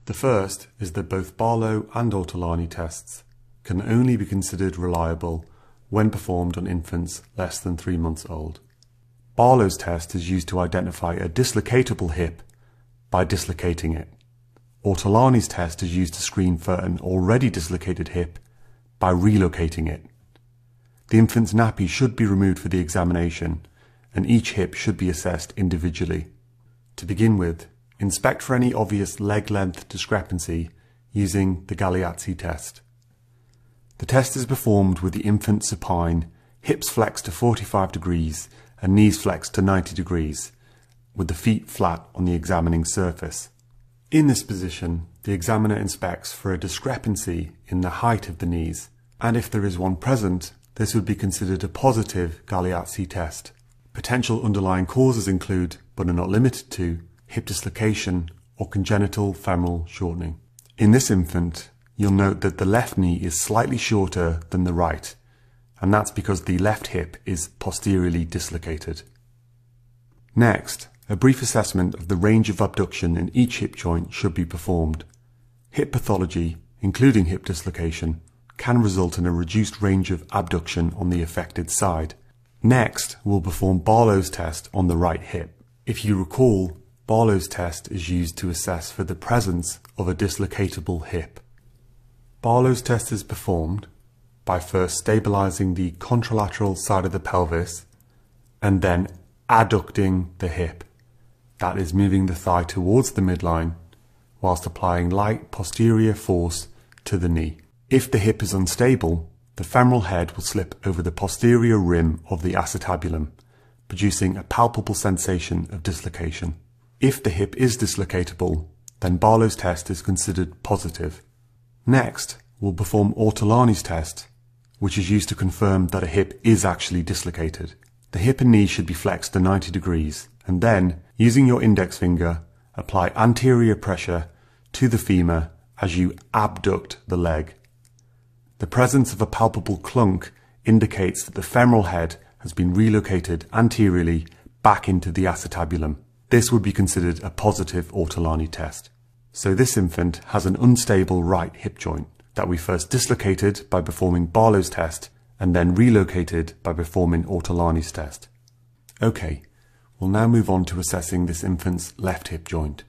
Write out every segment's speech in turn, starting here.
The first is that both Barlow and Ortolani tests can only be considered reliable when performed on infants less than 3 months old. Barlow's test is used to identify a dislocatable hip by dislocating it. Ortolani's test is used to screen for an already dislocated hip by relocating it. The infant's nappy should be removed for the examination, and each hip should be assessed individually. To begin with, inspect for any obvious leg length discrepancy using the Galeazzi test. The test is performed with the infant supine, hips flexed to 45 degrees and knees flexed to 90 degrees, with the feet flat on the examining surface. In this position, the examiner inspects for a discrepancy in the height of the knees, and if there is one present, this would be considered a positive Galeazzi test. Potential underlying causes include, but are not limited to, hip dislocation or congenital femoral shortening. In this infant, you'll note that the left knee is slightly shorter than the right, and that's because the left hip is posteriorly dislocated. Next, a brief assessment of the range of abduction in each hip joint should be performed. Hip pathology, including hip dislocation, can result in a reduced range of abduction on the affected side. Next, we'll perform Barlow's test on the right hip. If you recall, Barlow's test is used to assess for the presence of a dislocatable hip. Barlow's test is performed by first stabilizing the contralateral side of the pelvis and then adducting the hip. That is moving the thigh towards the midline whilst applying light posterior force to the knee. If the hip is unstable, the femoral head will slip over the posterior rim of the acetabulum, producing a palpable sensation of dislocation. If the hip is dislocatable, then Barlow's test is considered positive. Next, we'll perform Ortolani's test, which is used to confirm that a hip is actually dislocated. The hip and knee should be flexed to 90 degrees, and then, using your index finger, apply anterior pressure to the femur as you abduct the leg. The presence of a palpable clunk indicates that the femoral head has been relocated anteriorly back into the acetabulum. This would be considered a positive Ortolani test. So this infant has an unstable right hip joint that we first dislocated by performing Barlow's test and then relocated by performing Ortolani's test. Okay, we'll now move on to assessing this infant's left hip joint.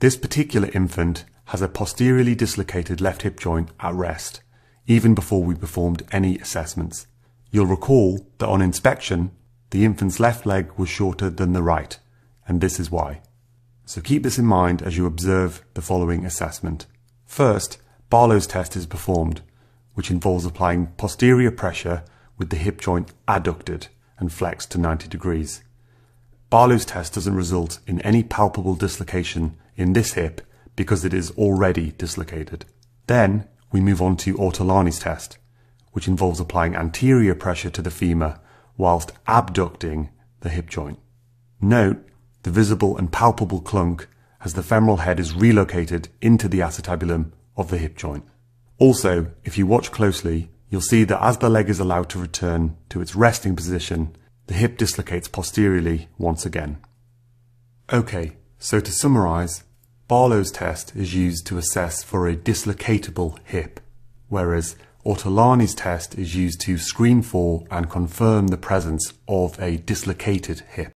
This particular infant has a posteriorly dislocated left hip joint at rest, even before we performed any assessments. You'll recall that on inspection, the infant's left leg was shorter than the right, and this is why. So keep this in mind as you observe the following assessment. First, Barlow's test is performed, which involves applying posterior pressure with the hip joint adducted and flexed to 90 degrees. Barlow's test doesn't result in any palpable dislocation in this hip because it is already dislocated. Then we move on to Ortolani's test, which involves applying anterior pressure to the femur whilst abducting the hip joint. Note the visible and palpable clunk as the femoral head is relocated into the acetabulum of the hip joint. Also, if you watch closely, you'll see that as the leg is allowed to return to its resting position, the hip dislocates posteriorly once again. Okay, so to summarize, Barlow's test is used to assess for a dislocatable hip, whereas Ortolani's test is used to screen for and confirm the presence of a dislocated hip.